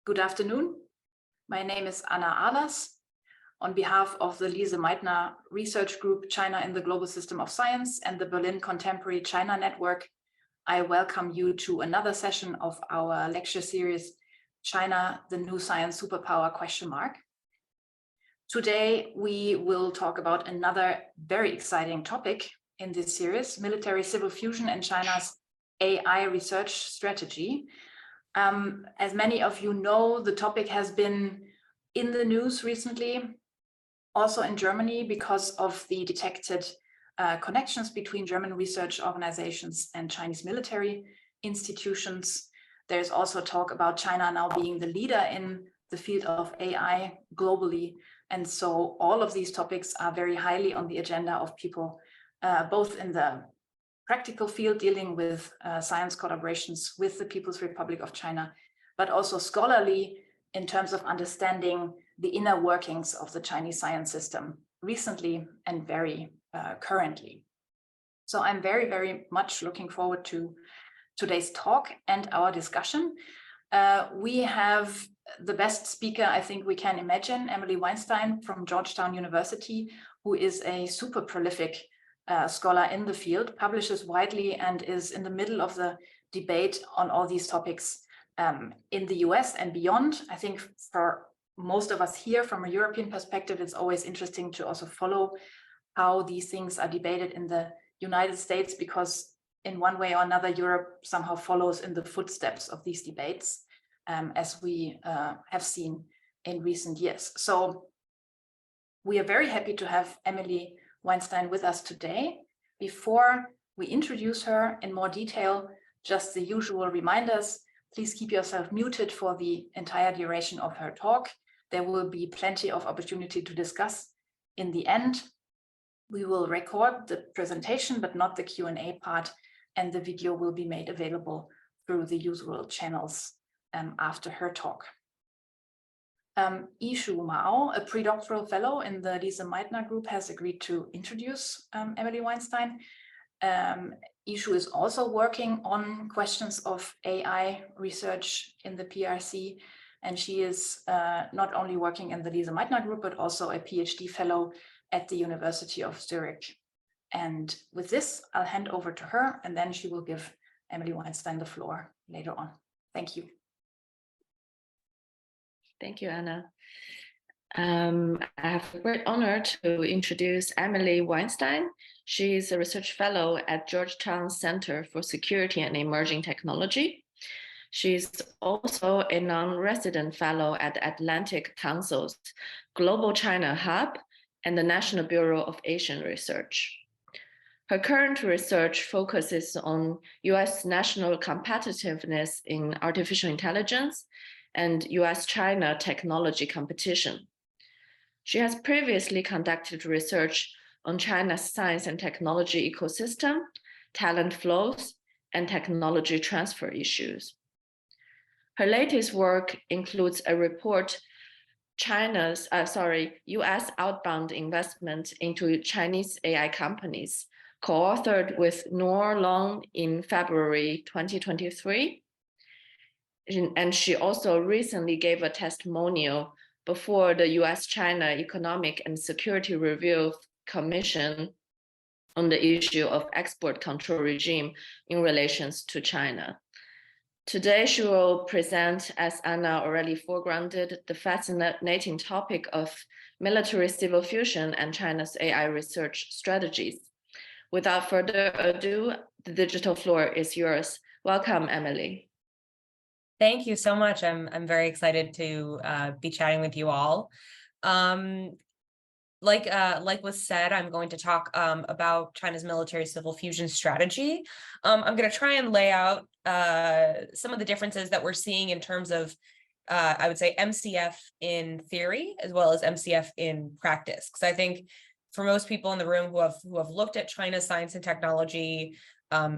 Good afternoon. My name is Anna Ahlers. On behalf of the Lise Meitner Research Group, China in the Global System of Science and the Berlin Contemporary China Network, I welcome you to another session of our lecture series, China, the New Science Superpower ? Today, we will talk about another very exciting topic in this series, military civil fusion and China's AI research strategy. As many of you know, the topic has been in the news recently, also in Germany, because of the detected connections between German research organizations and Chinese military institutions. There's also talk about China now being the leader in the field of AI globally. And so all of these topics are very highly on the agenda of people, both in the practical field dealing with science collaborations with the People's Republic of China, but also scholarly in terms of understanding the inner workings of the Chinese science system recently and very currently. So I'm very, very much looking forward to today's talk and our discussion. We have the best speaker I think we can imagine, Emily Weinstein from Georgetown University, who is a super prolific scholar in the field, publishes widely, and is in the middle of the debate on all these topics in the US and beyond. I think for most of us here from a European perspective, it's always interesting to also follow how these things are debated in the United States, because in one way or another, Europe somehow follows in the footsteps of these debates, as we have seen in recent years. So we are very happy to have Emily Weinstein with us today. Before we introduce her in more detail, just the usual reminders. Please keep yourself muted for the entire duration of her talk. There will be plenty of opportunity to discuss in the end. We will record the presentation, but not the Q&A part, and the video will be made available through the usual channels after her talk. Yishu Mao, a pre-doctoral fellow in the Lise Meitner group, has agreed to introduce Emily Weinstein. Yishu is also working on questions of AI research in the PRC, and she is not only working in the Lise Meitner group, but also a PhD fellow at the University of Zurich. And with this, I'll hand over to her, and then she will give Emily Weinstein the floor later on. Thank you. Thank you, Anna. I have a great honor to introduce Emily Weinstein. She is a research fellow at Georgetown Center for Security and Emerging Technology. She's also a non-resident fellow at Atlantic Council's Global China Hub and the National Bureau of Asian Research. Her current research focuses on US national competitiveness in artificial intelligence and US-China technology competition. She has previously conducted research on China's science and technology ecosystem, talent flows, and technology transfer issues. Her latest work includes a report, US outbound investment into Chinese AI companies, co-authored with Noor Long in February 2023. And she also recently gave a testimonial before the US-China Economic and Security Review Commission on the issue of export control regime in relations to China. Today, she will present, as Anna already foregrounded, the fascinating topic of military civil fusion and China's AI research strategies. Without further ado, the digital floor is yours. Welcome, Emily. Thank you so much. I'm very excited to be chatting with you all. Like was said, I'm going to talk about China's military civil fusion strategy. I'm going to try and lay out some of the differences that we're seeing in terms of, I would say, MCF in theory as well as MCF in practice. Because I think for most people in the room who have looked at China's science and technology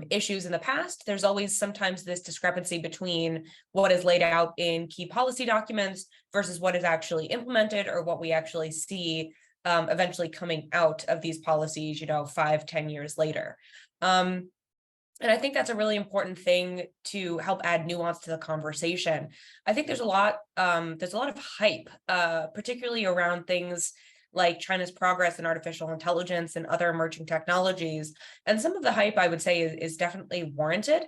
issues in the past, there's always sometimes this discrepancy between what is laid out in key policy documents versus what is actually implemented or what we actually see eventually coming out of these policies, 5-10 years later. And I think that's a really important thing to help add nuance to the conversation. I think there's a lot of hype, particularly around things like China's progress in artificial intelligence and other emerging technologies. And some of the hype, I would say, is definitely warranted.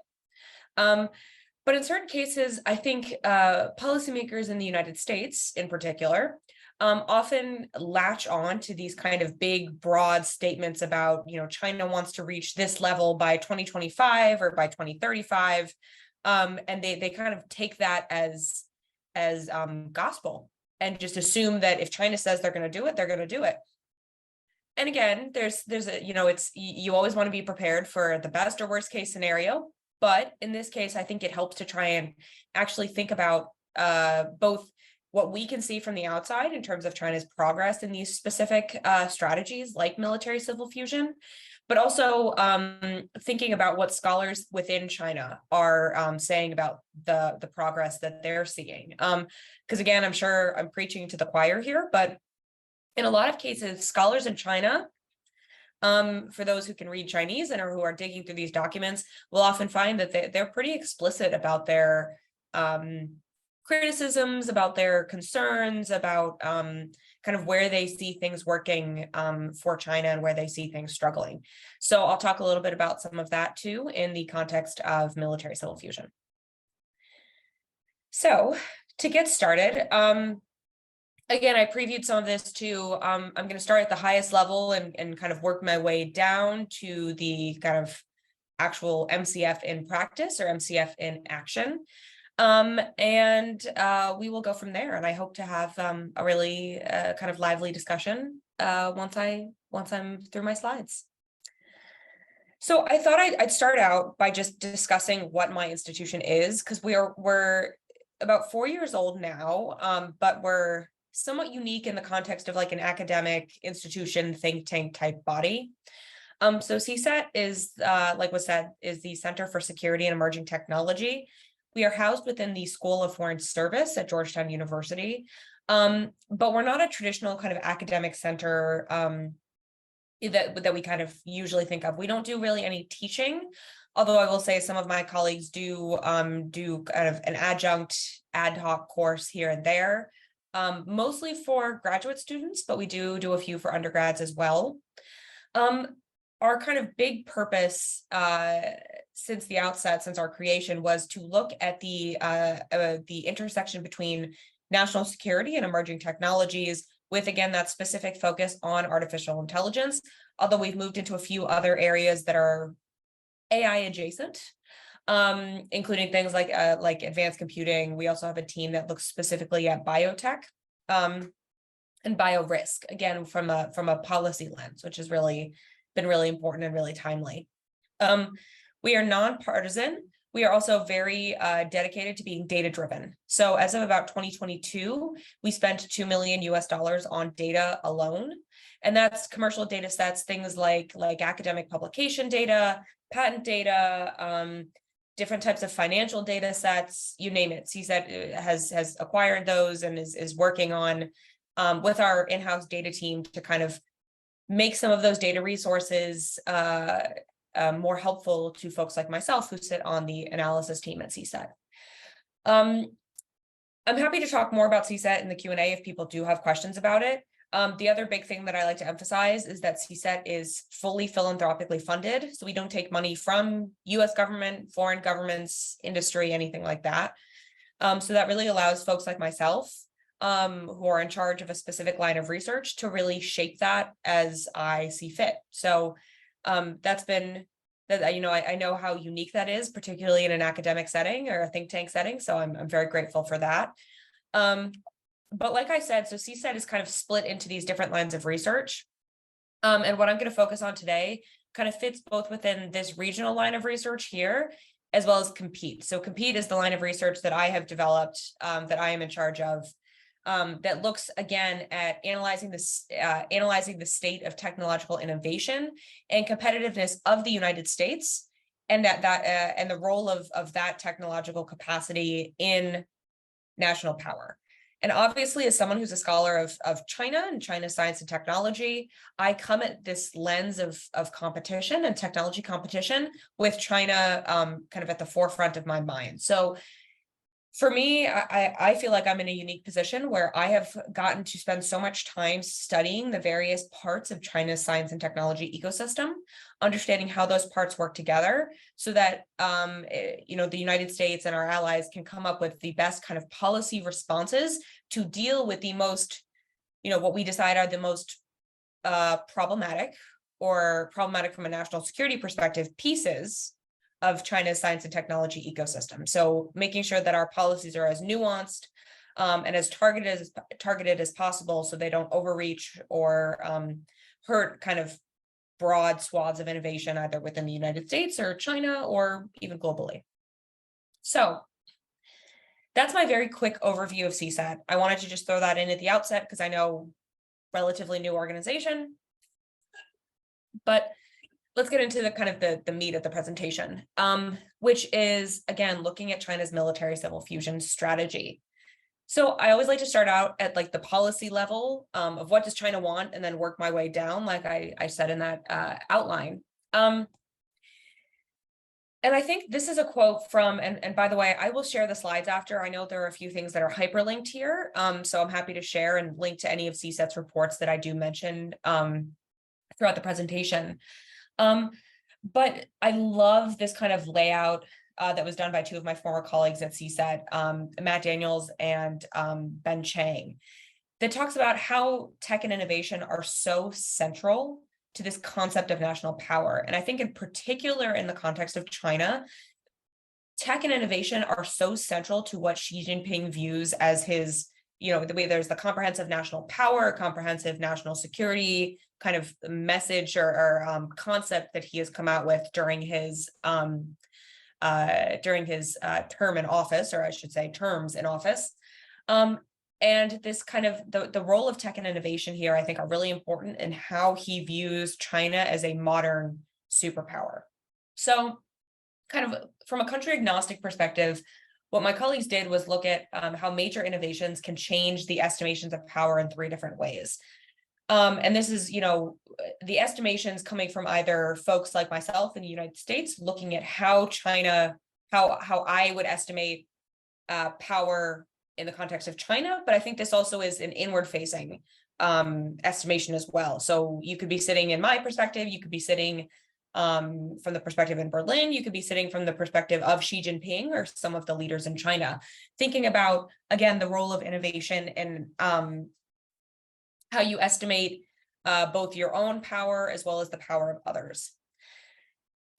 But in certain cases, I think policymakers in the United States, in particular, often latch on to these kind of big, broad statements about, China wants to reach this level by 2025 or by 2035, and they kind of take that as gospel and just assume that if China says they're going to do it, they're going to do it. And again, there's a, it's, you always want to be prepared for the best or worst case scenario. But in this case, I think it helps to try and actually think about both what we can see from the outside in terms of China's progress in these specific strategies like military civil fusion, but also thinking about what scholars within China are saying about the progress that they're seeing. Because again, I'm sure I'm preaching to the choir here, but in a lot of cases, scholars in China, for those who can read Chinese and or who are digging through these documents, will often find that they're pretty explicit about their criticisms, about their concerns, about kind of where they see things working for China and where they see things struggling. So I'll talk a little bit about some of that too in the context of military civil fusion. So to get started, again, I previewed some of this too. I'm going to start at the highest level and kind of work my way down to the kind of actual MCF in practice or MCF in action. And we will go from there. And I hope to have a really kind of lively discussion once I'm through my slides. So I thought I'd start out by just discussing what my institution is, because we're about 4 years old now, but we're somewhat unique in the context of like an academic institution, think tank type body. So CSET is, like was said, is the Center for Security and Emerging Technology. We are housed within the School of Foreign Service at Georgetown University, but we're not a traditional kind of academic center that we kind of usually think of. We don't do really any teaching, although I will say some of my colleagues do kind of an adjunct ad hoc course here and there, mostly for graduate students, but we do a few for undergrads as well. Our kind of big purpose since the outset, since our creation, was to look at the intersection between national security and emerging technologies, with, again, that specific focus on artificial intelligence, although we've moved into a few other areas that are AI adjacent, including things like advanced computing. We also have a team that looks specifically at biotech and biorisk, again, from a policy lens, which has really been really important and really timely. We are nonpartisan. We are also very dedicated to being data-driven. So as of about 2022, we spent $2 million on data alone. And that's commercial data sets, things like academic publication data, patent data, different types of financial data sets, you name it. CSET has acquired those and is working on with our in-house data team to kind of make some of those data resources more helpful to folks like myself who sit on the analysis team at CSET. I'm happy to talk more about CSET in the Q&A if people do have questions about it. The other big thing that I like to emphasize is that CSET is fully philanthropically funded. So we don't take money from US government, foreign governments, industry, anything like that. So that really allows folks like myself who are in charge of a specific line of research to really shape that as I see fit. So that's been that, I know how unique that is, particularly in an academic setting or a think tank setting. So I'm very grateful for that. But like I said, so CSET is kind of split into these different lines of research. And what I'm going to focus on today kind of fits both within this regional line of research here, as well as COMPETE. So COMPETE is the line of research that I have developed, that I am in charge of, that looks again at analyzing the state of technological innovation and competitiveness of the United States, and and the role of that technological capacity in national power. And obviously, as someone who's a scholar of China and China's science and technology, I come at this lens of competition and technology competition with China kind of at the forefront of my mind. So for me, I feel like I'm in a unique position where I have gotten to spend so much time studying the various parts of China's science and technology ecosystem, understanding how those parts work together so that, the United States and our allies can come up with the best kind of policy responses to deal with the most, what we decide are the most problematic from a national security perspective pieces of China's science and technology ecosystem. So making sure that our policies are as nuanced and as targeted as possible, so they don't overreach or hurt kind of broad swaths of innovation, either within the United States or China or even globally. So that's my very quick overview of CSAT. I wanted to just throw that in at the outset because I know relatively new organization, but let's get into the kind of the meat of the presentation, which is, again, looking at China's military civil fusion strategy. So I always like to start out at like the policy level of what does China want, and then work my way down, like I said in that outline. And I think this is a quote from, and by the way, I will share the slides after. I know there are a few things that are hyperlinked here, so I'm happy to share and link to any of CSAT's reports that I do mention throughout the presentation. But I love this kind of layout that was done by two of my former colleagues at CSAT, Matt Daniels and Ben Chang, that talks about how tech and innovation are so central to this concept of national power. And I think in particular in the context of China, tech and innovation are so central to what Xi Jinping views as his, the way there's the comprehensive national power, comprehensive national security kind of message or concept that he has come out with during his term in office, or I should say terms in office. And this kind of the role of tech and innovation here, I think, are really important in how he views China as a modern superpower. So kind of from a country agnostic perspective, what my colleagues did was look at how major innovations can change the estimations of power in 3 different ways. And this is, the estimations coming from either folks like myself in the United States, looking at how China, how I would estimate power in the context of China, but I think this also is an inward facing estimation as well. So you could be sitting in my perspective, you could be sitting from the perspective in Berlin, you could be sitting from the perspective of Xi Jinping or some of the leaders in China, thinking about, again, the role of innovation and how you estimate both your own power as well as the power of others.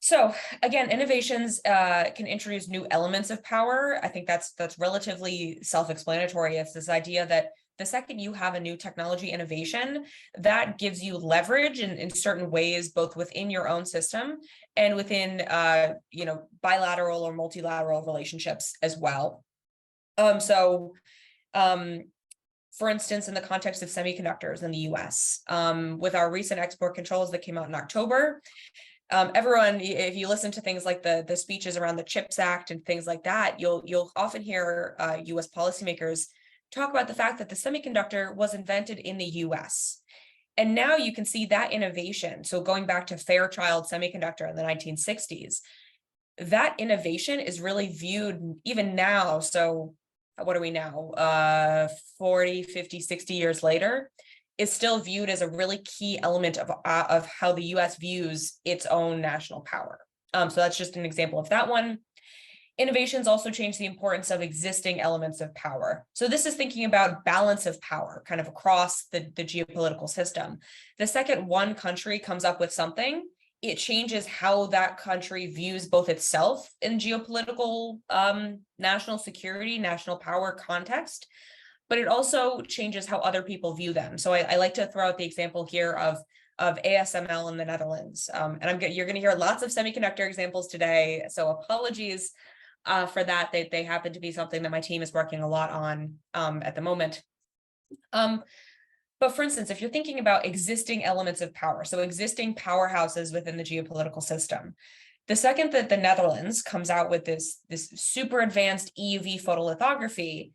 So again, innovations can introduce new elements of power. I think that's relatively self-explanatory. It's this idea that the second you have a new technology innovation, that gives you leverage in certain ways, both within your own system and within bilateral or multilateral relationships as well. For instance, in the context of semiconductors in the US, with our recent export controls that came out in October, everyone, if you listen to things like the speeches around the CHIPS Act and things like that, you'll often hear US policymakers talk about the fact that the semiconductor was invented in the US. And now you can see that innovation. So going back to Fairchild Semiconductor in the 1960s, that innovation is really viewed even now. So what are we now? 40, 50, 60 years later, is still viewed as a really key element of how the US views its own national power. So that's just an example of that one. Innovations also change the importance of existing elements of power. So this is thinking about balance of power kind of across the geopolitical system. The second one country comes up with something, it changes how that country views both itself in geopolitical national security, national power context, but it also changes how other people view them. So I like to throw out the example here of ASML in the Netherlands. And you're going to hear lots of semiconductor examples today. So apologies for that. They happen to be something that my team is working a lot on at the moment. But for instance, if you're thinking about existing elements of power, so existing powerhouses within the geopolitical system, the second that the Netherlands comes out with this super advanced EUV photolithography,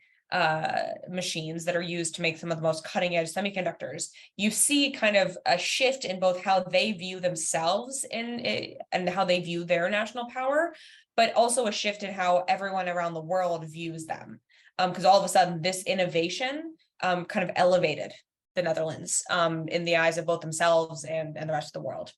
machines that are used to make some of the most cutting edge semiconductors, you see kind of a shift in both how they view themselves and how they view their national power, but also a shift in how everyone around the world views them. Because all of a sudden this innovation kind of elevated the Netherlands in the eyes of both themselves and the rest of the world.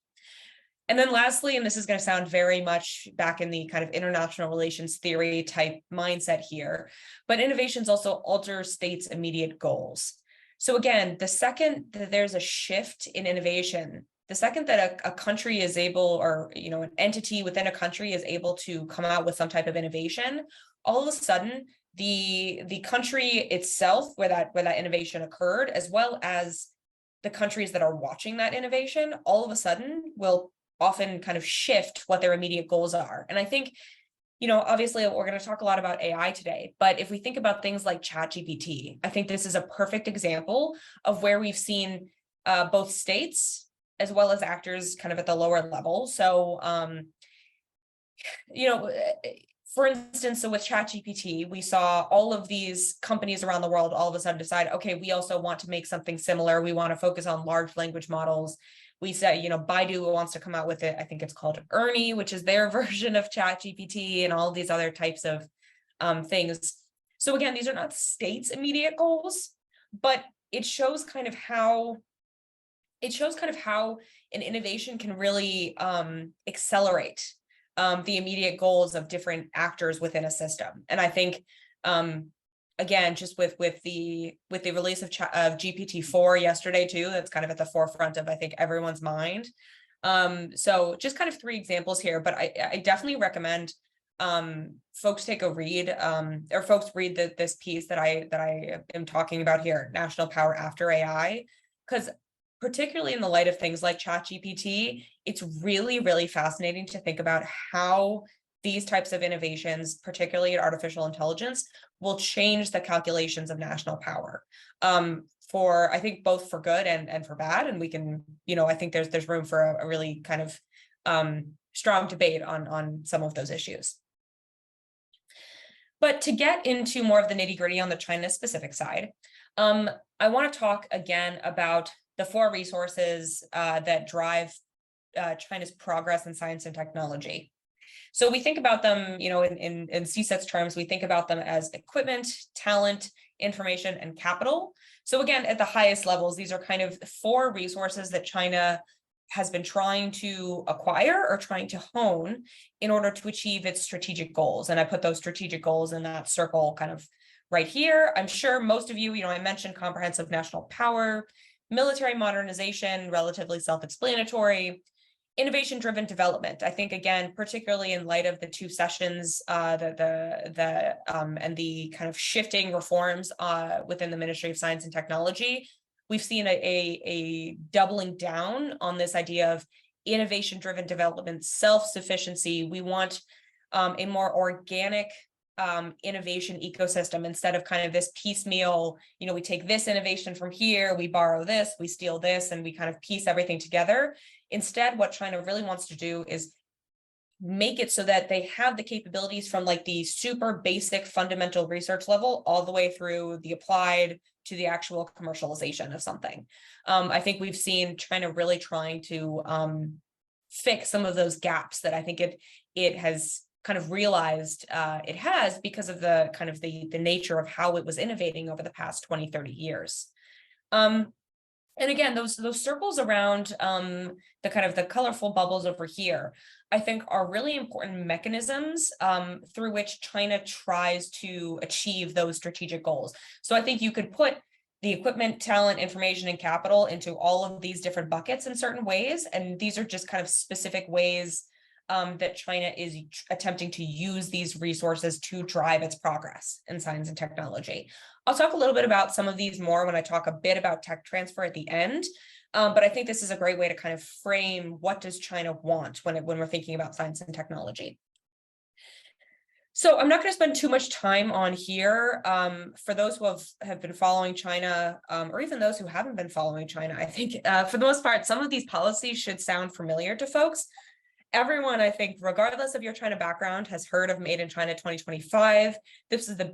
And then lastly, and this is going to sound very much back in the kind of international relations theory type mindset here, but innovations also alter states' immediate goals. So again, the second that there's a shift in innovation, the second that a country is able, or an entity within a country is able to come out with some type of innovation, all of a sudden the country itself where that innovation occurred, as well as the countries that are watching that innovation, all of a sudden will often kind of shift what their immediate goals are. And I think, obviously we're going to talk a lot about AI today, but if we think about things like ChatGPT, I think this is a perfect example of where we've seen both states as well as actors kind of at the lower level. So, for instance, so with ChatGPT, we saw all of these companies around the world all of a sudden decide, okay, we also want to make something similar. We want to focus on large language models. We said, Baidu wants to come out with it. I think it's called Ernie, which is their version of ChatGPT, and all these other types of things. So again, these are not states' immediate goals, but it shows kind of how an innovation can really accelerate the immediate goals of different actors within a system. And I think, again, just with the release of GPT-4 yesterday too, that's kind of at the forefront of, I think, everyone's mind. So just kind of 3 examples here, but I definitely recommend folks take a read, or folks read this piece that I am talking about here, National Power After AI, because particularly in the light of things like ChatGPT, it's really, really fascinating to think about how these types of innovations, particularly in artificial intelligence, will change the calculations of national power, for, I think, both for good and for bad. And we can, I think there's room for a really kind of strong debate on some of those issues. But to get into more of the nitty-gritty on the China specific side, I want to talk again about the 4 resources that drive China's progress in science and technology. So we think about them, in CSET's terms, we think about them as equipment, talent, information, and capital. So again, at the highest levels, these are kind of 4 resources that China has been trying to acquire or trying to hone in order to achieve its strategic goals. And I put those strategic goals in that circle kind of right here. I'm sure most of you, I mentioned comprehensive national power, military modernization, relatively self-explanatory, innovation-driven development. I think, again, particularly in light of the 2 sessions, and the kind of shifting reforms within the Ministry of Science and Technology, we've seen a doubling down on this idea of innovation-driven development, self-sufficiency. We want a more organic innovation ecosystem instead of kind of this piecemeal, we take this innovation from here, we borrow this, we steal this, and we kind of piece everything together. Instead, what China really wants to do is make it so that they have the capabilities from like the super basic fundamental research level all the way through the applied to the actual commercialization of something. I think we've seen China really trying to fix some of those gaps that I think it has kind of realized it has because of the kind of the nature of how it was innovating over the past 20, 30 years. And again, those circles around the kind of the colorful bubbles over here, I think are really important mechanisms through which China tries to achieve those strategic goals. So I think you could put the equipment, talent, information, and capital into all of these different buckets in certain ways. And these are just kind of specific ways that China is attempting to use these resources to drive its progress in science and technology. I'll talk a little bit about some of these more when I talk a bit about tech transfer at the end, but I think this is a great way to kind of frame what does China want when we're thinking about science and technology. So I'm not going to spend too much time on here. For those who have been following China, or even those who haven't been following China, I think for the most part, some of these policies should sound familiar to folks. everyone, I think, regardless of your China background, has heard of Made in China 2025. This is the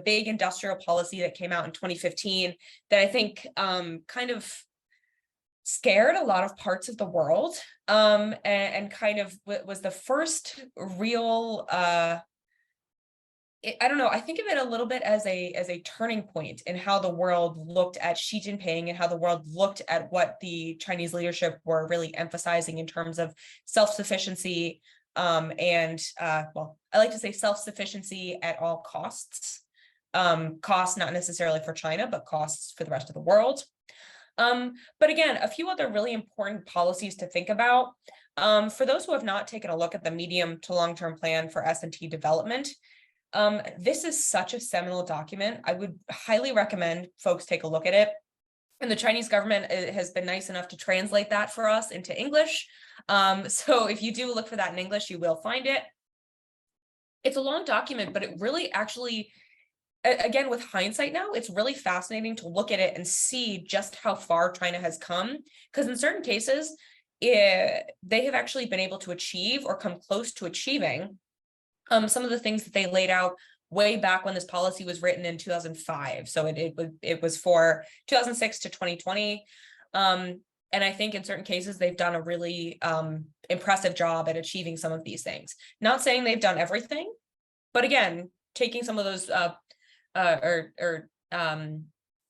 big industrial policy that came out in 2015 that I think kind of scared a lot of parts of the world, and kind of was the first real I don't know, I think of it a little bit as a turning point in how the world looked at Xi Jinping and how the world looked at what the Chinese leadership were really emphasizing in terms of self-sufficiency, and well, I like to say self-sufficiency at all costs. Costs not necessarily for China, but costs for the rest of the world. But again, a few other really important policies to think about. For those who have not taken a look at the medium to long-term plan for S&T development, this is such a seminal document. I would highly recommend folks take a look at it. And the Chinese government has been nice enough to translate that for us into English. So if you do look for that in English, you will find it. It's a long document, but it really actually, again, with hindsight now, it's really fascinating to look at it and see just how far China has come. Because in certain cases, they have actually been able to achieve or come close to achieving some of the things that they laid out way back when this policy was written in 2005. So it was for 2006 to 2020. And I think in certain cases, they've done a really impressive job at achieving some of these things. Not saying they've done everything, but again, taking some of those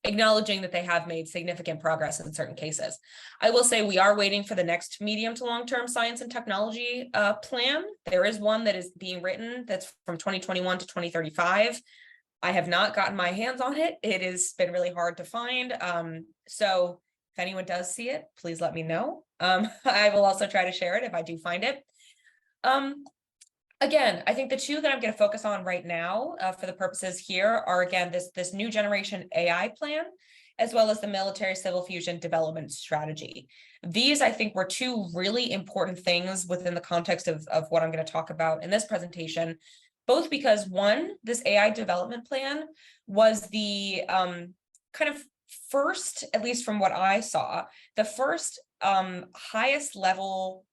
acknowledging that they have made significant progress in certain cases. I will say we are waiting for the next medium to long-term science and technology plan. There is one that is being written that's from 2021 to 2035. I have not gotten my hands on it. It has been really hard to find. So if anyone does see it, please let me know. I will also try to share it if I do find it. Again, I think the two that I'm going to focus on right now for the purposes here are, again, this new generation AI plan, as well as the military civil fusion development strategy. These, I think, were two really important things within the context of what I'm going to talk about in this presentation, both because one, this AI development plan was the kind of first, at least from what I saw, the first highest level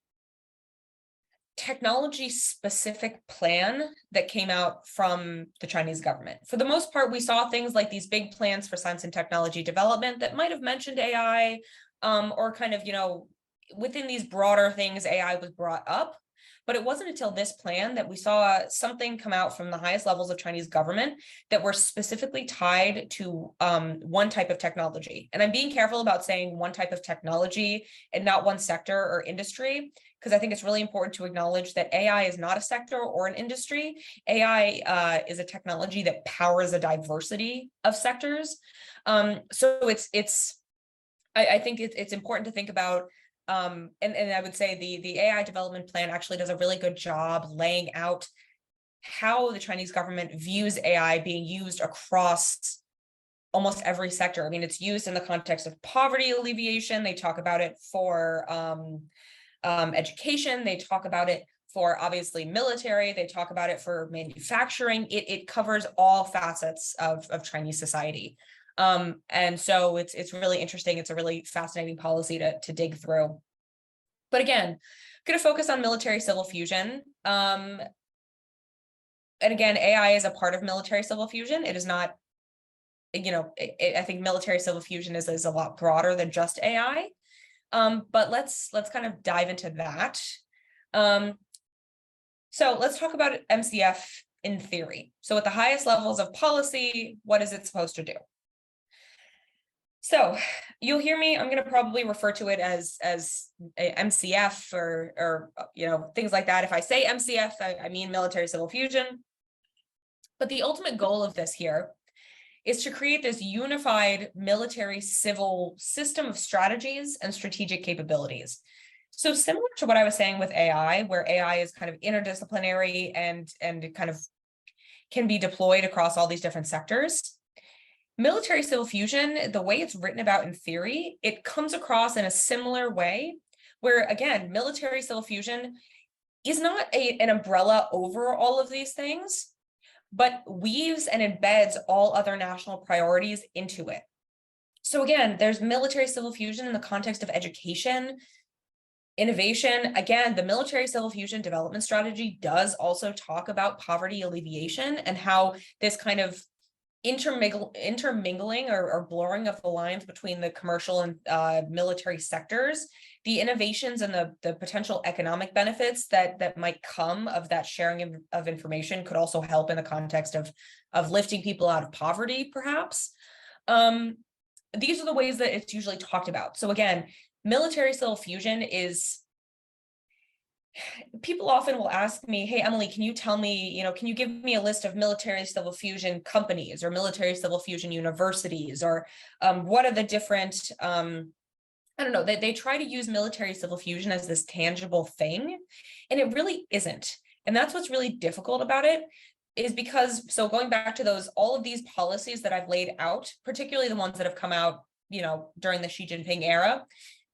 technology specific plan that came out from the Chinese government. For the most part, we saw things like these big plans for science and technology development that might have mentioned AI, or kind of, you know, within these broader things, AI was brought up. But it wasn't until this plan that we saw something come out from the highest levels of Chinese government that were specifically tied to one type of technology. And I'm being careful about saying one type of technology and not one sector or industry, because I think it's really important to acknowledge that AI is not a sector or an industry. AI is a technology that powers a diversity of sectors. So I think it's important to think about. And I would say the AI development plan actually does a really good job laying out how the Chinese government views AI being used across almost every sector. I mean, it's used in the context of poverty alleviation. They talk about it for education. They talk about it for obviously military. They talk about it for manufacturing. It covers all facets of Chinese society. And so it's really interesting. It's a really fascinating policy to dig through. But again, I'm going to focus on military civil fusion. And again, AI is a part of military civil fusion. It is not, you know, I think military civil fusion is a lot broader than just AI. But let's kind of dive into that. So let's talk about MCF in theory. So at the highest levels of policy, what is it supposed to do? So you'll hear me, I'm going to probably refer to it as a MCF or you know, things like that. If I say MCF, I mean military civil fusion. But the ultimate goal of this here is to create this unified military civil system of strategies and strategic capabilities. So similar to what I was saying with AI, where AI is kind of interdisciplinary and kind of can be deployed across all these different sectors. Military civil fusion, the way it's written about in theory, it comes across in a similar way where, again, military civil fusion is not an umbrella over all of these things, but weaves and embeds all other national priorities into it. So again, there's military civil fusion in the context of education, Innovation, again, the military civil fusion development strategy does also talk about poverty alleviation and how this kind of intermingling or blurring of the lines between the commercial and military sectors, the innovations and the potential economic benefits that might come of that sharing of information could also help in the context of lifting people out of poverty, perhaps. These are the ways that it's usually talked about. So again, military civil fusion is, people often will ask me, hey, Emily, can you tell me, can you give me a list of military civil fusion companies or military civil fusion universities, or what are the different, I don't know, they try to use military civil fusion as this tangible thing, and it really isn't. And that's what's really difficult about it, is because, so going back to all of these policies that I've laid out, particularly the ones that have come out, during the Xi Jinping era,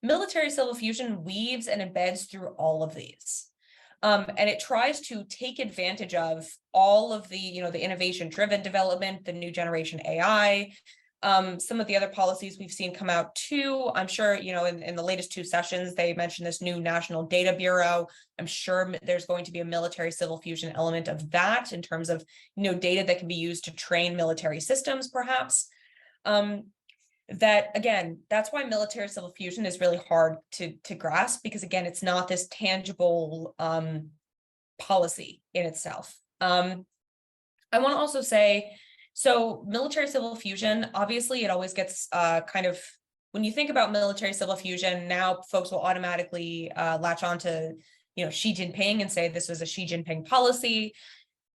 military civil fusion weaves and embeds through all of these. And it tries to take advantage of all of the, the innovation-driven development, the new generation AI, some of the other policies we've seen come out too. I'm sure, in the latest 2 sessions, they mentioned this new National Data Bureau. I'm sure there's going to be a military civil fusion element of that in terms of, data that can be used to train military systems, perhaps. That, again, that's why military civil fusion is really hard to grasp, because again, it's not this tangible policy in itself. I want to also say, so military civil fusion, obviously it always gets kind of, when you think about military civil fusion, now folks will automatically latch on to, Xi Jinping and say this was a Xi Jinping policy.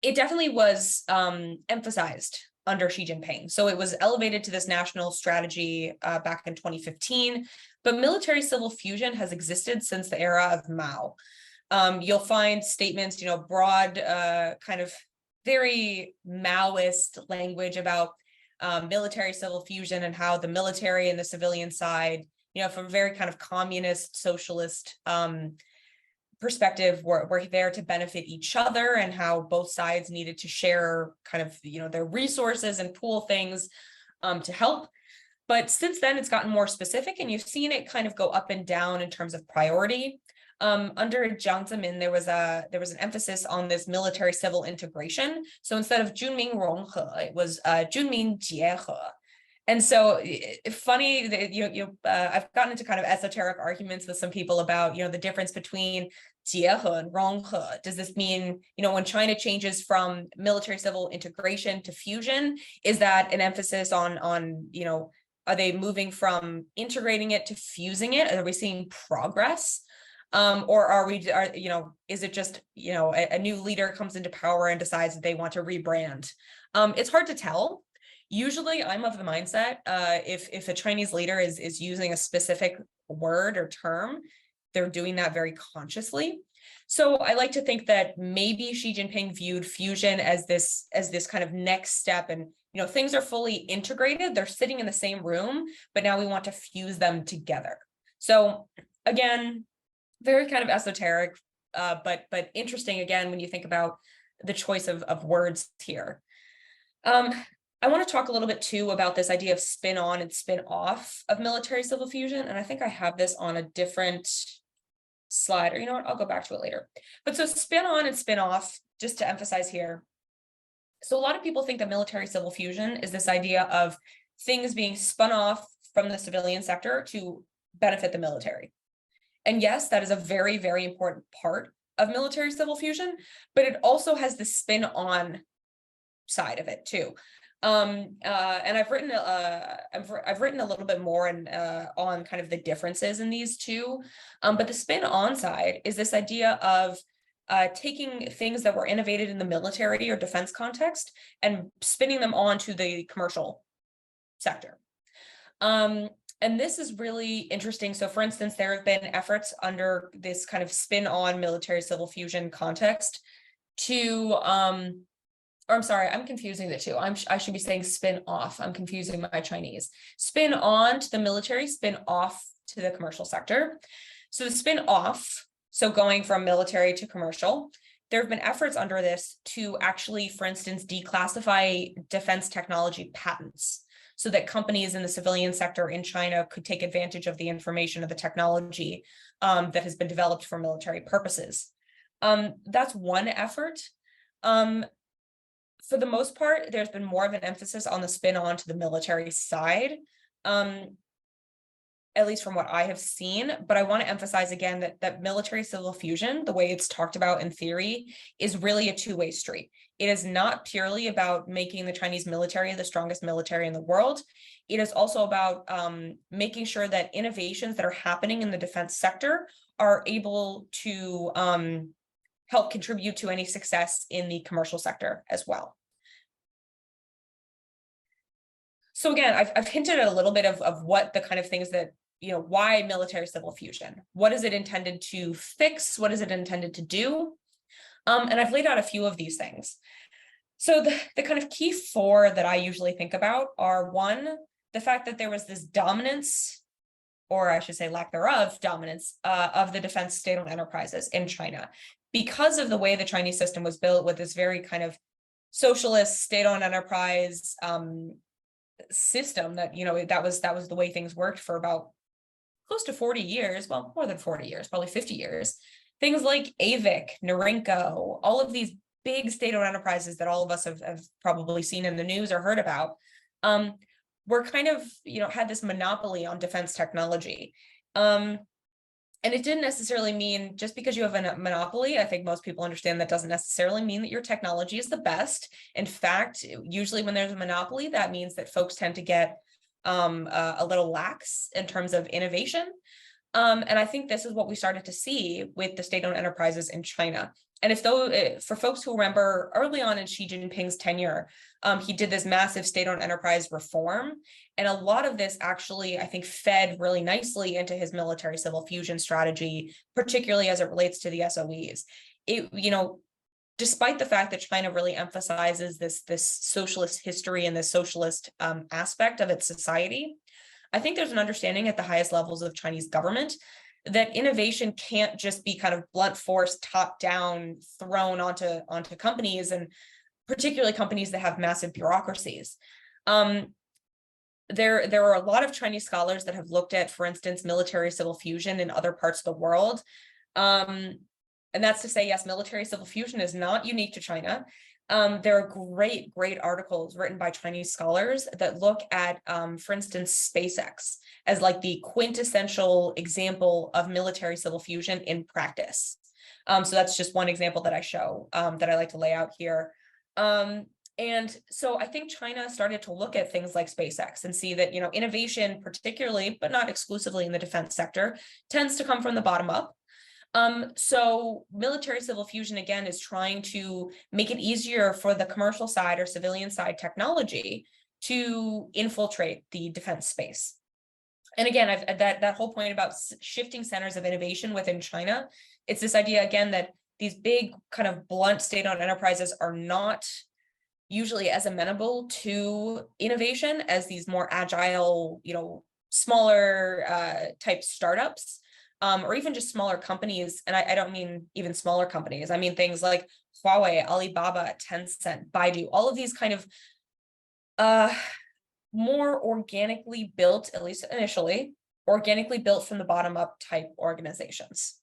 It definitely was emphasized under Xi Jinping. So it was elevated to this national strategy back in 2015, but military civil fusion has existed since the era of Mao. You'll find statements, broad, kind of very Maoist language about military civil fusion and how the military and the civilian side, from a very kind of communist, socialist perspective, we're there to benefit each other, and how both sides needed to share kind of, their resources and pool things to help. But since then, it's gotten more specific, and you've seen it kind of go up and down in terms of priority. Under Jiang Zemin, there was an emphasis on this military civil integration. So instead of 军民融合, it was 军民结合. And so funny that I've gotten into kind of esoteric arguments with some people about the difference between 结合 and 融合. Does this mean when China changes from military civil integration to fusion, is that an emphasis on are they moving from integrating it to fusing it? Are we seeing progress? Or is it just a new leader comes into power and decides that they want to rebrand? It's hard to tell. Usually I'm of the mindset, if a Chinese leader is using a specific word or term, they're doing that very consciously. So I like to think that maybe Xi Jinping viewed fusion as this kind of next step, and things are fully integrated, they're sitting in the same room, but now we want to fuse them together. So again, very kind of esoteric, but interesting again when you think about the choice of words here. I want to talk a little bit too about this idea of spin on and spin off of military civil fusion. And I think I have this on a different slide, or you know what, I'll go back to it later. But so spin on and spin off, just to emphasize here. So a lot of people think that military civil fusion is this idea of things being spun off from the civilian sector to benefit the military. And yes, that is a very, very important part of military civil fusion, but it also has the spin on side of it too. And I've written a little bit more on kind of the differences in these two. But the spin on side is this idea of taking things that were innovated in the military or defense context and spinning them onto the commercial sector. And this is really interesting. So for instance, there have been efforts under this kind of spin on military civil fusion context to, or I'm sorry, I'm confusing the two. I should be saying spin off. I'm confusing my Chinese. Spin on to the military, spin off to the commercial sector. So the spin off, so going from military to commercial, there have been efforts under this to actually, for instance, declassify defense technology patents. so that companies in the civilian sector in China could take advantage of the information of the technology that has been developed for military purposes. That's one effort. For the most part, there's been more of an emphasis on the spin on to the military side, at least from what I have seen. But I want to emphasize again that military civil fusion, the way it's talked about in theory, is really a two-way street. It is not purely about making the Chinese military the strongest military in the world. It is also about making sure that innovations that are happening in the defense sector are able to help contribute to any success in the commercial sector as well. So again, I've hinted at a little bit of what the kind of things that, why military civil fusion? What is it intended to fix? What is it intended to do? And I've laid out a few of these things. So the kind of key four that I usually think about are, one, the fact that there was this dominance, or I should say lack thereof, dominance of the defense state-owned enterprises in China. Because of the way the Chinese system was built with this very kind of socialist state-owned enterprise system that, that was the way things worked for about close to 40 years, well, more than 40 years, probably 50 years. Things like AVIC, Norinco, all of these big state-owned enterprises that all of us have probably seen in the news or heard about, were kind of, had this monopoly on defense technology. And it didn't necessarily mean, just because you have a monopoly, I think most people understand that doesn't necessarily mean that your technology is the best. In fact, usually when there's a monopoly, that means that folks tend to get a little lax in terms of innovation. And I think this is what we started to see with the state-owned enterprises in China. And for folks who remember early on in Xi Jinping's tenure, he did this massive state-owned enterprise reform. And a lot of this actually, I think, fed really nicely into his military civil fusion strategy, particularly as it relates to the SOEs. Despite the fact that China really emphasizes this socialist history and this socialist aspect of its society, I think there's an understanding at the highest levels of Chinese government that innovation can't just be kind of blunt force, top down, thrown onto companies, and particularly companies that have massive bureaucracies. There are a lot of Chinese scholars that have looked at, for instance, military civil fusion in other parts of the world. And that's to say, yes, military civil fusion is not unique to China. There are great articles written by Chinese scholars that look at, for instance, SpaceX as like the quintessential example of military civil fusion in practice. So that's just one example that I show, that I like to lay out here. And so I think China started to look at things like SpaceX and see that, innovation, particularly, but not exclusively in the defense sector, tends to come from the bottom up. So military civil fusion, again, is trying to make it easier for the commercial side or civilian side technology to infiltrate the defense space. And again, that whole point about shifting centers of innovation within China, it's this idea, again, that these big kind of blunt state-owned enterprises are not usually as amenable to innovation as these more agile, smaller type startups. Or even just smaller companies. And I don't mean even smaller companies. I mean things like Huawei, Alibaba, Tencent, Baidu, all of these kind of more organically built, at least initially, organically built from the bottom up type organizations.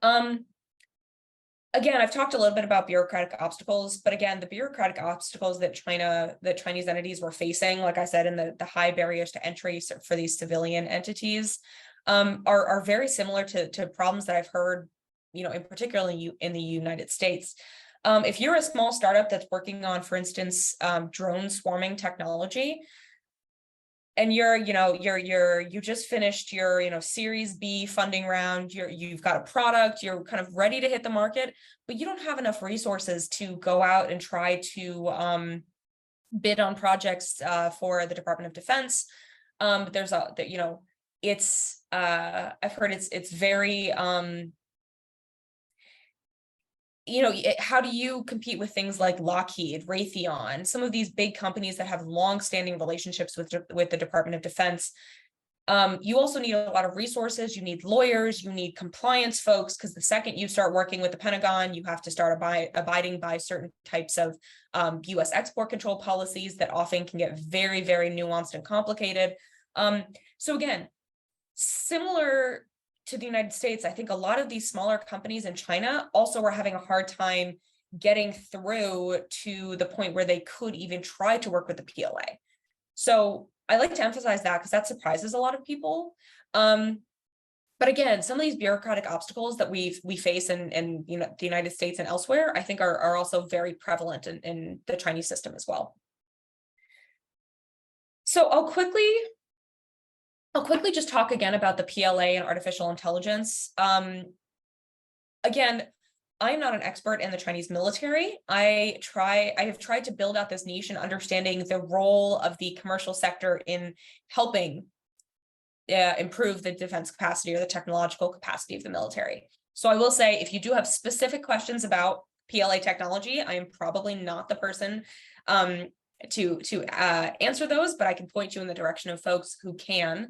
Again, I've talked a little bit about bureaucratic obstacles, but again, the bureaucratic obstacles that Chinese entities were facing, like I said, in the high barriers to entry for these civilian entities, are very similar to problems that I've heard, in particularly in the United States. If you're a small startup that's working on, for instance, drone swarming technology, and you just finished your Series B funding round, you've got a product, you're kind of ready to hit the market, but you don't have enough resources to go out and try to bid on projects for the Department of Defense. I've heard it's very, how do you compete with things like Lockheed, Raytheon, some of these big companies that have long-standing relationships with the Department of Defense? You also need a lot of resources. You need lawyers, you need compliance folks, because the second you start working with the Pentagon, you have to start abiding by certain types of US export control policies that often can get very, very nuanced and complicated. So again, similar to the United States, I think a lot of these smaller companies in China also are having a hard time getting through to the point where they could even try to work with the PLA. So I like to emphasize that because that surprises a lot of people. But again, some of these bureaucratic obstacles that we face in the United States and elsewhere, I think are also very prevalent in the Chinese system as well. So I'll quickly just talk again about the PLA and artificial intelligence. Again, I'm not an expert in the Chinese military. I have tried to build out this niche and understanding the role of the commercial sector in helping improve the defense capacity or the technological capacity of the military. So I will say, if you do have specific questions about PLA technology, I am probably not the person to answer those, but I can point you in the direction of folks who can.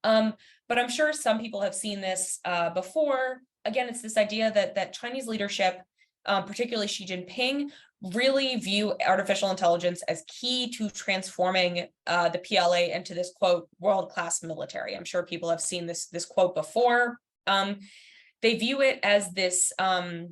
But I'm sure some people have seen this before. Again, it's this idea that Chinese leadership, particularly Xi Jinping, really view artificial intelligence as key to transforming the PLA into this, quote, world-class military. I'm sure people have seen this quote before. They view it as this, I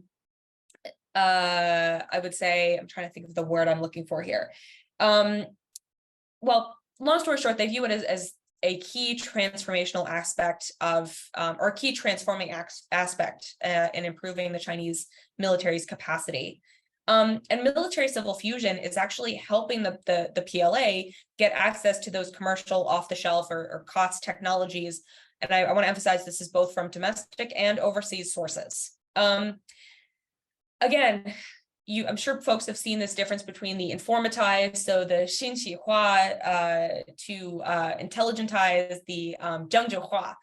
would say, I'm trying to think of the word I'm looking for here. Well, long story short, they view it as a key transformational aspect of, or key transforming aspect in improving the Chinese military's capacity. And military civil fusion is actually helping the PLA get access to those commercial off-the-shelf or cost technologies. And I want to emphasize this is both from domestic and overseas sources. Again, I'm sure folks have seen this difference between the informatized, so the Xinqihua, to intelligentized, the Zhengzhihua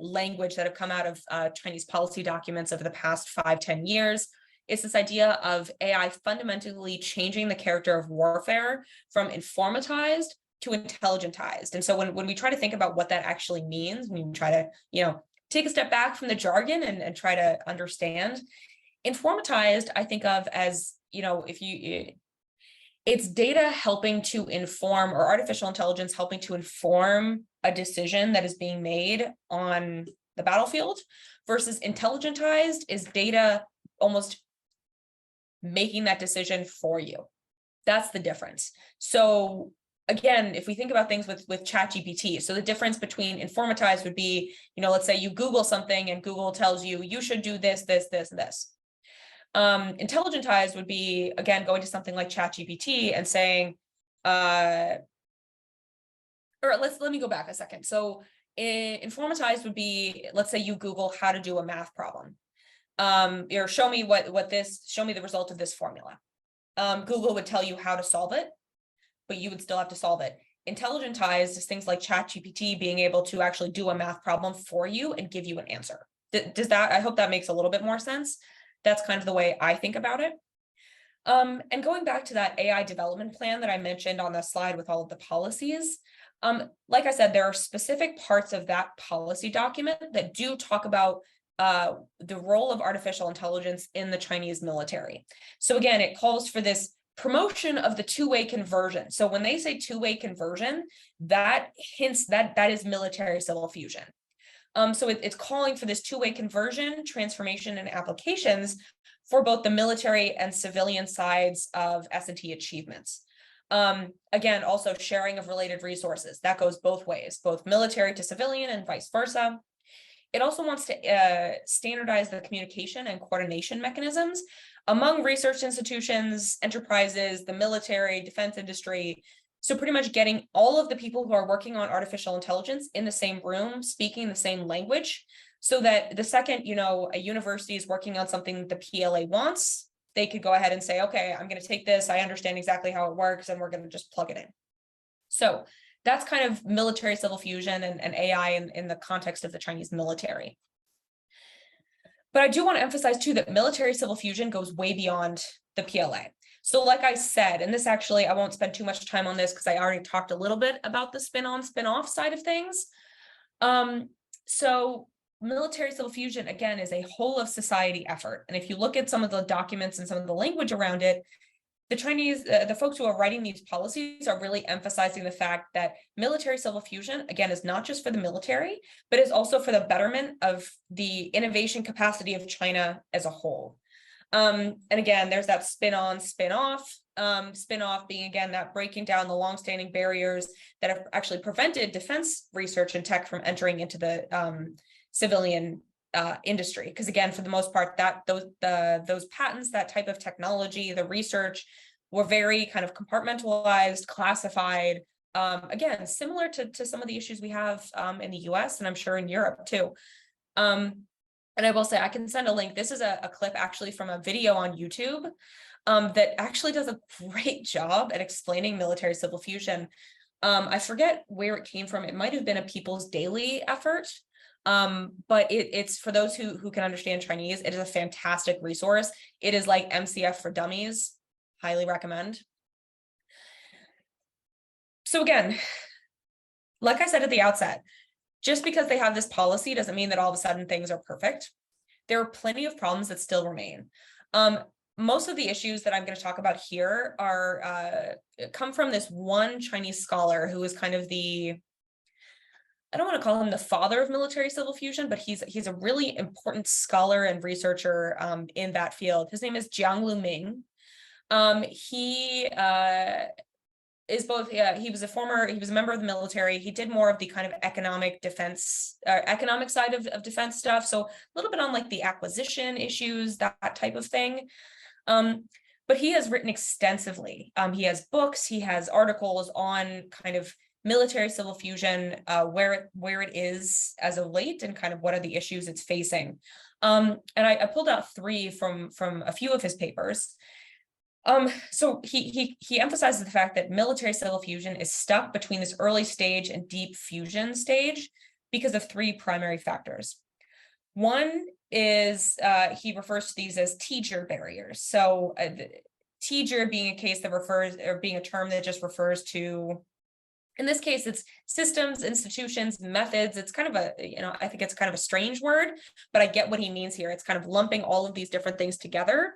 language that have come out of Chinese policy documents over the past 5-10 years. It's this idea of AI fundamentally changing the character of warfare from informatized to intelligentized. And so when we try to think about what that actually means, when we try to, take a step back from the jargon and try to understand, informatized, I think of as, it's data helping to inform, or artificial intelligence helping to inform a decision that is being made on the battlefield, versus intelligentized is data almost making that decision for you. That's the difference. So again, if we think about things with ChatGPT, so the difference between informatized would be, let's say you Google something and Google tells you, you should do this, this, this, and this. Intelligentized would be, again, going to something like ChatGPT and saying, or let me go back a second. So informatized would be, let's say you Google how to do a math problem. Or show me show me the result of this formula. Google would tell you how to solve it, but you would still have to solve it. Intelligentized is things like ChatGPT being able to actually do a math problem for you and give you an answer. I hope that makes a little bit more sense. That's kind of the way I think about it. And going back to that AI development plan that I mentioned on the slide with all of the policies, like I said, there are specific parts of that policy document that do talk about the role of artificial intelligence in the Chinese military. So again, it calls for this promotion of the two-way conversion. So when they say two-way conversion, that hints that is military civil fusion. So it's calling for this two-way conversion, transformation, and applications for both the military and civilian sides of S&T achievements. Again, also sharing of related resources. That goes both ways, both military to civilian and vice versa. It also wants to standardize the communication and coordination mechanisms among research institutions, enterprises, the military, defense industry. So pretty much getting all of the people who are working on artificial intelligence in the same room, speaking the same language, so that the second, a university is working on something the PLA wants, they could go ahead and say, okay, I'm going to take this, I understand exactly how it works, and we're going to just plug it in. So that's kind of military civil fusion and AI in the context of the Chinese military. But I do want to emphasize too that military civil fusion goes way beyond the PLA. So like I said, and this actually, I won't spend too much time on this because I already talked a little bit about the spin-on, spin-off side of things. So military civil fusion, again, is a whole of society effort. And if you look at some of the documents and some of the language around it, the Chinese, the folks who are writing these policies are really emphasizing the fact that military civil fusion, again, is not just for the military, but is also for the betterment of the innovation capacity of China as a whole. And again, there's that spin-on, spin-off, spin-off being, again, that breaking down the longstanding barriers that have actually prevented defense research and tech from entering into the civilian industry. Because again, for the most part, that those patents, that type of technology, the research were very kind of compartmentalized, classified, again, similar to some of the issues we have in the US and I'm sure in Europe too. And I will say, I can send a link. This is a clip actually from a video on YouTube that actually does a great job at explaining military civil fusion. I forget where it came from. It might have been a People's Daily effort, but it's for those who can understand Chinese, it is a fantastic resource. It is like MCF for dummies. Highly recommend. So again, like I said at the outset, just because they have this policy doesn't mean that all of a sudden things are perfect. There are plenty of problems that still remain. Most of the issues that I'm going to talk about here are come from this one Chinese scholar who is kind of the, I don't want to call him the father of military civil fusion, but he's a really important scholar and researcher in that field. His name is Jiang Luming. He is both, he was a member of the military. He did more of the kind of economic defense, economic side of defense stuff. So a little bit on like the acquisition issues, that type of thing. But he has written extensively. He has books, he has articles on kind of military civil fusion, where it is as of late and kind of what are the issues it's facing. And I pulled out 3 from a few of his papers. So he emphasizes the fact that military civil fusion is stuck between this early stage and deep fusion stage because of 3 primary factors. One is he refers to these as teacher barriers. So teacher being a case that refers, or being a term that just refers to, in this case, it's systems, institutions, methods. It's kind of a, I think it's kind of a strange word, but I get what he means here. It's kind of lumping all of these different things together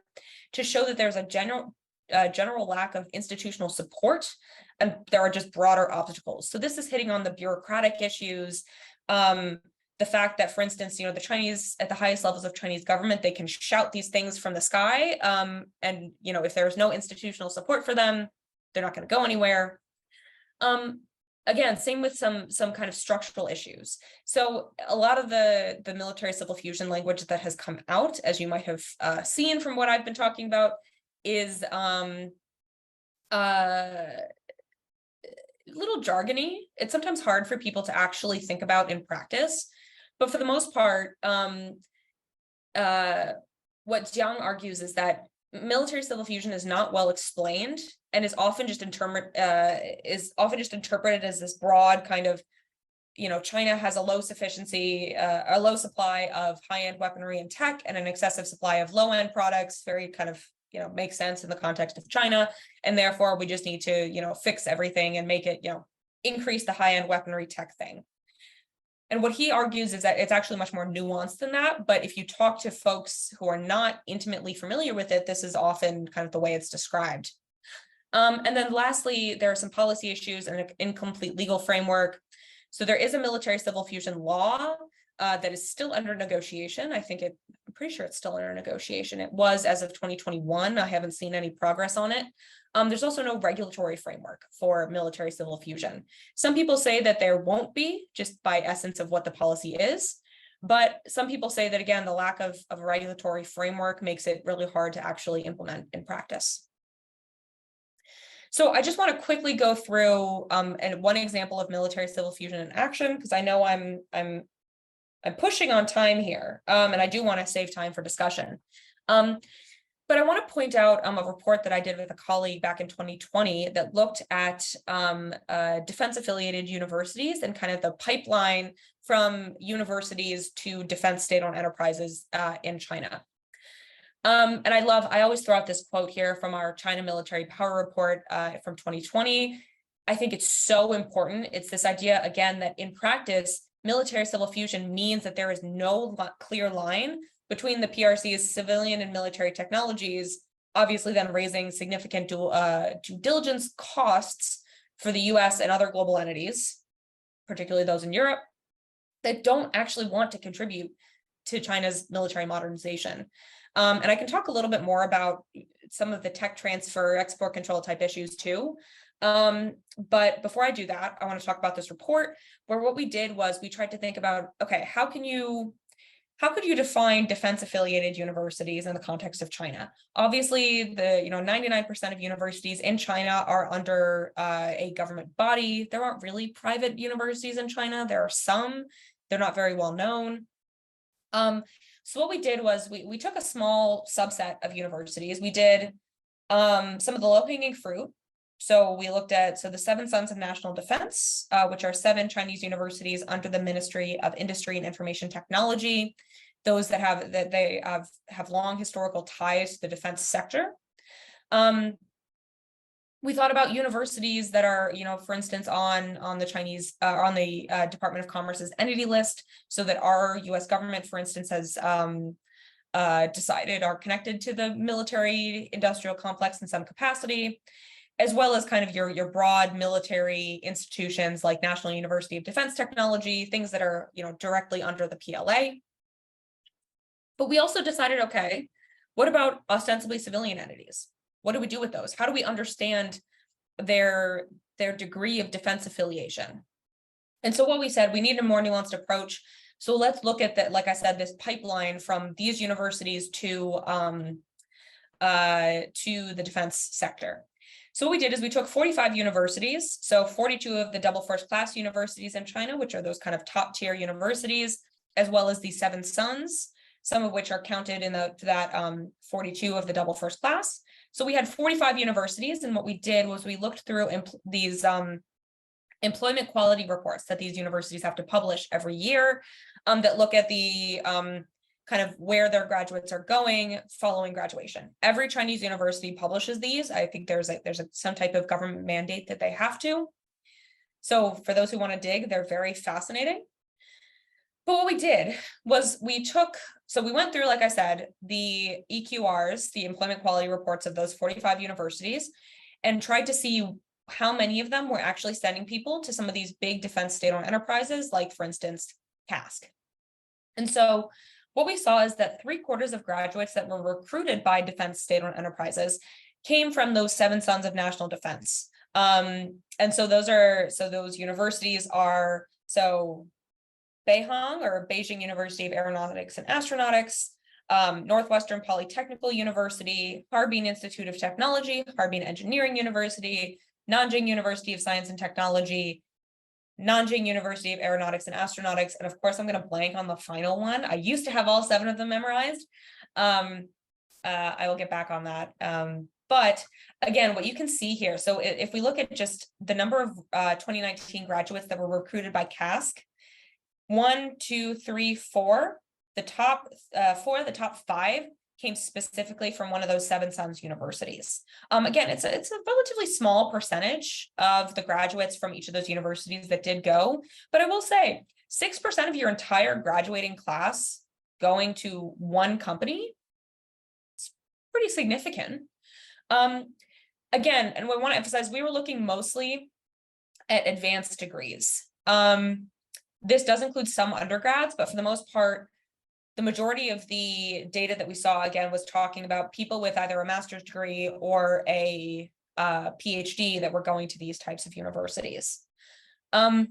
to show that there's a general lack of institutional support, and there are just broader obstacles. So this is hitting on the bureaucratic issues, the fact that, for instance, the Chinese at the highest levels of Chinese government, they can shout these things from the sky, and if there's no institutional support for them, they're not going to go anywhere. Again, same with some kind of structural issues. So a lot of the military civil fusion language that has come out, as you might have seen from what I've been talking about, is a little jargony. It's sometimes hard for people to actually think about in practice, but for the most part, what Jiang argues is that military civil fusion is not well explained and is often just interpreted as this broad kind of, China has a low sufficiency, a low supply of high-end weaponry and tech and an excessive supply of low-end products, very kind of, makes sense in the context of China. And therefore we just need to, fix everything and make it, increase the high-end weaponry tech thing. And what he argues is that it's actually much more nuanced than that. But if you talk to folks who are not intimately familiar with it, this is often kind of the way it's described. And then lastly, there are some policy issues and an incomplete legal framework. So there is a military civil fusion law that is still under negotiation. I'm pretty sure it's still under negotiation. It was as of 2021. I haven't seen any progress on it. There's also no regulatory framework for military civil fusion. Some people say that there won't be, just by essence of what the policy is. But some people say that, again, the lack of a regulatory framework makes it really hard to actually implement in practice. So I just want to quickly go through and one example of military civil fusion in action, because I know I'm pushing on time here, and I do want to save time for discussion. But I want to point out a report that I did with a colleague back in 2020 that looked at defense-affiliated universities and kind of the pipeline from universities to defense state-owned enterprises in China. And I always throw out this quote here from our China Military Power Report from 2020. I think it's so important. It's this idea, again, that in practice, military civil fusion means that there is no clear line between the PRC's civilian and military technologies, obviously then raising significant due diligence costs for the US and other global entities, particularly those in Europe, that don't actually want to contribute to China's military modernization. And I can talk a little bit more about some of the tech transfer, export control type issues too. But before I do that, I want to talk about this report where what we did was we tried to think about, okay, how could you define defense affiliated universities in the context of China? Obviously, 99% of universities in China are under a government body. There aren't really private universities in China. There are some, they're not very well known. So what we did was we took a small subset of universities. We did some of the low-hanging fruit. So we looked at the 7 Sons of National Defense, which are 7 Chinese universities under the Ministry of Industry and Information Technology, those that have long historical ties to the defense sector. We thought about universities that are, for instance, on the Chinese, on the Department of Commerce's entity list, so that our US government, for instance, has decided are connected to the military industrial complex in some capacity, as well as kind of your broad military institutions like National University of Defense Technology, things that are, directly under the PLA. But we also decided, okay, what about ostensibly civilian entities? What do we do with those? How do we understand their degree of defense affiliation? And so what we said, we need a more nuanced approach. So let's look at that, like I said, this pipeline from these universities to the defense sector. So what we did is we took 45 universities, so 42 of the double first class universities in China, which are those kind of top tier universities, as well as the 7 Sons, some of which are counted in that 42 of the double first class. So we had 45 universities, and what we did was we looked through these employment quality reports that these universities have to publish every year, that look at the kind of where their graduates are going following graduation. Every Chinese university publishes these. I think there's some type of government mandate that they have to. So for those who want to dig, they're very fascinating. But what we did was we went through, like I said, the EQRs, the employment quality reports of those 45 universities, and tried to see how many of them were actually sending people to some of these big defense state-owned enterprises, like, for instance, CASC. And so what we saw is that 3/4 of graduates that were recruited by defense state-owned enterprises came from those 7 Sons of National Defense. And so those universities are, Beihang, or Beijing University of Aeronautics and Astronautics, Northwestern Polytechnical University, Harbin Institute of Technology, Harbin Engineering University, Nanjing University of Science and Technology, Nanjing University of Aeronautics and Astronautics, and of course I'm going to blank on the final one. I used to have all 7 of them memorized. I will get back on that. But again, what you can see here, so if we look at just the number of 2019 graduates that were recruited by CASC, 1, 2, 3, 4, the top 4, the top 5 came specifically from one of those 7 Sons universities. Again, it's a relatively small percentage of the graduates from each of those universities that did go, but I will say 6% of your entire graduating class going to one company, it's pretty significant. Again, and we want to emphasize, we were looking mostly at advanced degrees. This does include some undergrads, but for the most part, the majority of the data that we saw, again, was talking about people with either a master's degree or a PhD that were going to these types of universities. Again,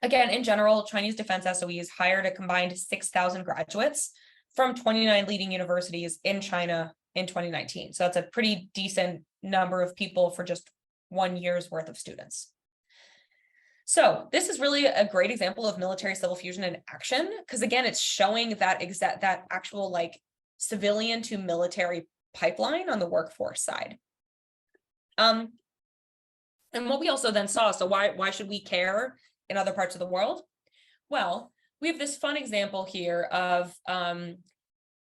in general, Chinese defense SOEs hired a combined 6,000 graduates from 29 leading universities in China in 2019. So that's a pretty decent number of people for just 1 year's worth of students. So this is really a great example of military civil fusion in action, because again, it's showing that actual like civilian to military pipeline on the workforce side. And what we also then saw, so why should we care in other parts of the world? Well, we have this fun example here of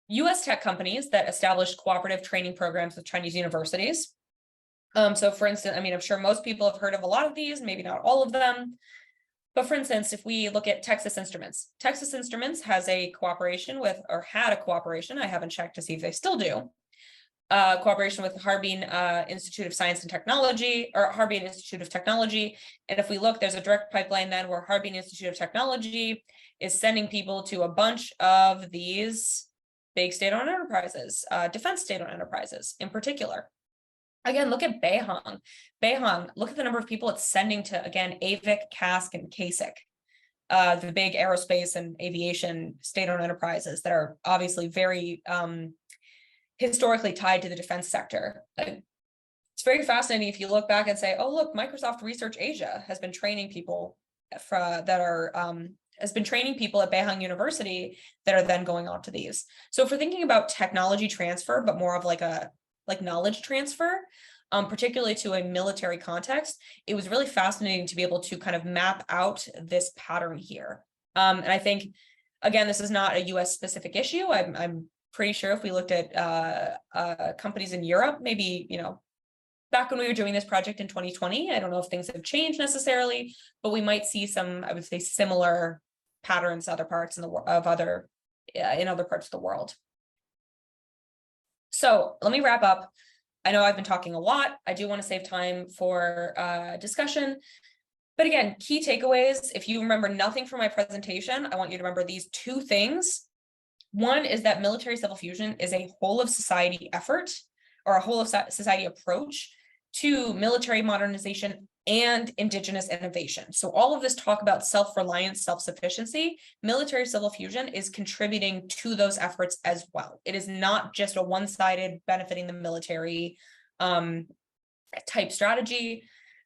US tech companies that established cooperative training programs with Chinese universities. So for instance, I mean, I'm sure most people have heard of a lot of these, maybe not all of them. But for instance, if we look at Texas Instruments has a cooperation with, or had a cooperation, I haven't checked to see if they still do, cooperation with Harbin Institute of Science and Technology, or Harbin Institute of Technology. And if we look, there's a direct pipeline then where Harbin Institute of Technology is sending people to a bunch of these big state-owned enterprises, defense state-owned enterprises in particular. Again, look at Beihang. Beihang, look at the number of people it's sending to, again, AVIC, CASC, and CASIC, the big aerospace and aviation state-owned enterprises that are obviously very historically tied to the defense sector. It's very fascinating if you look back and say, oh, look, Microsoft Research Asia has been training people has been training people at Beihang University that are then going on to these. So if we're thinking about technology transfer, but more of like knowledge transfer, particularly to a military context, it was really fascinating to be able to kind of map out this pattern here. And I think, again, this is not a US specific issue. I'm pretty sure if we looked at companies in Europe, maybe, back when we were doing this project in 2020, I don't know if things have changed necessarily, but we might see some, I would say, similar patterns in other parts in other parts of the world. So let me wrap up. I know I've been talking a lot. I do want to save time for discussion. But again, key takeaways, if you remember nothing from my presentation, I want you to remember these two things. One is that military civil fusion is a whole of society effort, or a whole of society approach to military modernization and indigenous innovation. So all of this talk about self-reliance, self-sufficiency, military civil fusion is contributing to those efforts as well. It is not just a one-sided benefiting the military type strategy.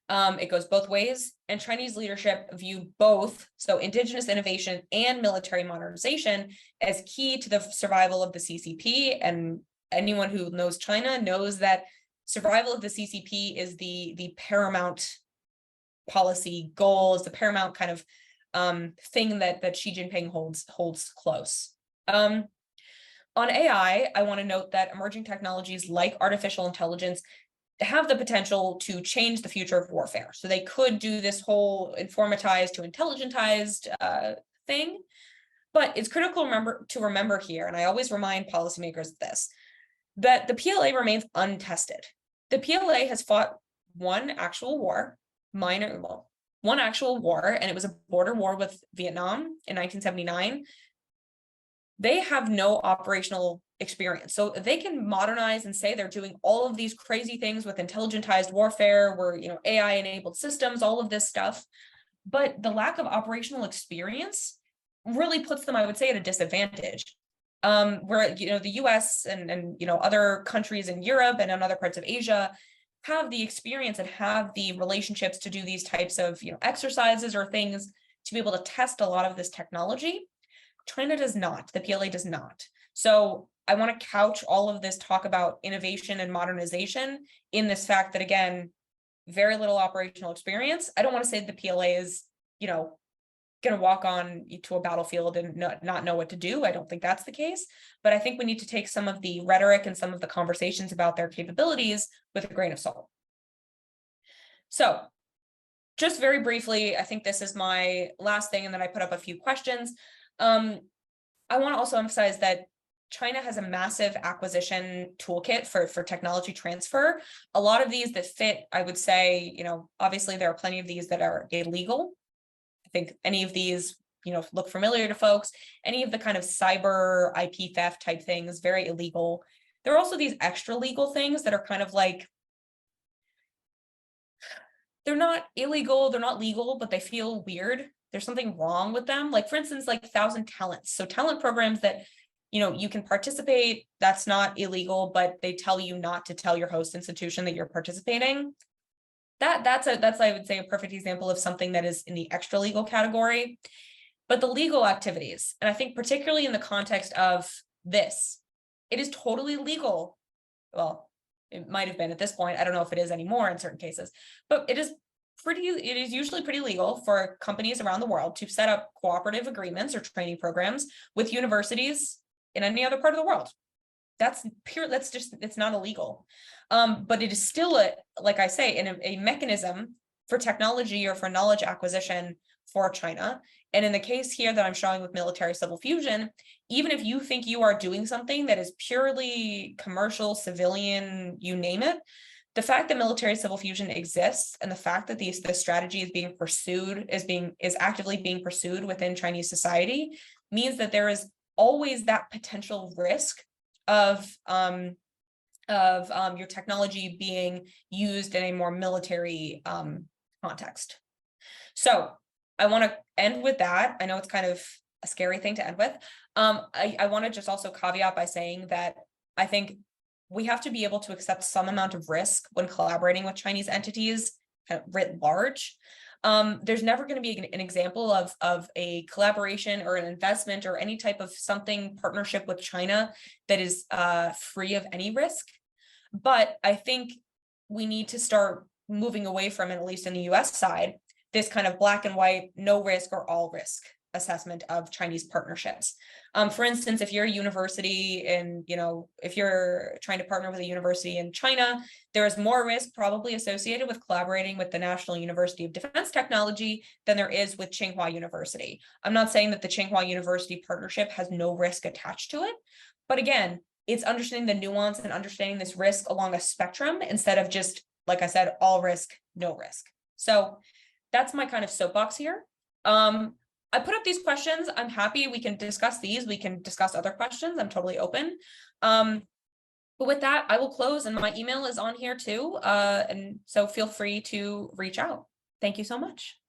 It goes both ways, and Chinese leadership view both, so indigenous innovation and military modernization, as key to the survival of the CCP. And anyone who knows China knows that survival of the CCP is the paramount policy goal, is the paramount kind of thing that Xi Jinping holds close. On AI, I want to note that emerging technologies like artificial intelligence have the potential to change the future of warfare. So they could do this whole informatized to intelligentized thing, but it's critical to remember here, and I always remind policymakers of this, that the PLA remains untested. The PLA has fought one actual war, and it was a border war with Vietnam in 1979. They have no operational experience. So they can modernize and say they're doing all of these crazy things with intelligentized warfare, where, AI enabled systems, all of this stuff. But the lack of operational experience really puts them, I would say, at a disadvantage. Where, the US and other countries in Europe and in other parts of Asia have the experience and have the relationships to do these types of, exercises or things to be able to test a lot of this technology. China does not, the PLA does not. So I want to couch all of this talk about innovation and modernization in this fact that, again, very little operational experience. I don't want to say the PLA is, going to walk on to a battlefield and not know what to do. I don't think that's the case, but I think we need to take some of the rhetoric and some of the conversations about their capabilities with a grain of salt. So just very briefly, I think this is my last thing, and then I put up a few questions. I want to also emphasize that China has a massive acquisition toolkit for technology transfer. A lot of these that fit, I would say, obviously there are plenty of these that are illegal. I think any of these, look familiar to folks. Any of the kind of cyber IP theft type things, very illegal. There are also these extra legal things that are kind of like, they're not illegal, they're not legal, but they feel weird. There's something wrong with them. Like, for instance, like 1,000 talents. So talent programs that, you can participate, that's not illegal, but they tell you not to tell your host institution that you're participating. That's I would say a perfect example of something that is in the extra legal category. But the legal activities, and I think particularly in the context of this, it is totally legal. Well, it might have been at this point. I don't know if it is anymore in certain cases, but it is usually pretty legal for companies around the world to set up cooperative agreements or training programs with universities in any other part of the world. That's it's not illegal. But it is still like I say, a mechanism for technology or for knowledge acquisition for China. And in the case here that I'm showing with military civil fusion, even if you think you are doing something that is purely commercial, civilian, you name it, the fact that military civil fusion exists and the fact that this strategy is being pursued, is actively being pursued within Chinese society, means that there is always that potential risk of your technology being used in a more military context. So I want to end with that. I know it's kind of a scary thing to end with. I want to just also caveat by saying that I think we have to be able to accept some amount of risk when collaborating with Chinese entities kind of writ large. There's never going to be an example of a collaboration or an investment or any type of partnership with China that is free of any risk. But I think we need to start moving away from it, at least in the US side, this kind of black and white, no risk or all risk assessment of Chinese partnerships. For instance, if you're a university and, if you're trying to partner with a university in China, there is more risk probably associated with collaborating with the National University of Defense Technology than there is with Tsinghua University. I'm not saying that the Tsinghua University partnership has no risk attached to it, but again, it's understanding the nuance and understanding this risk along a spectrum instead of just, like I said, all risk, no risk. So that's my kind of soapbox here. I put up these questions. I'm happy we can discuss these. We can discuss other questions. I'm totally open. But with that, I will close, and my email is on here too. And so feel free to reach out. Thank you so much.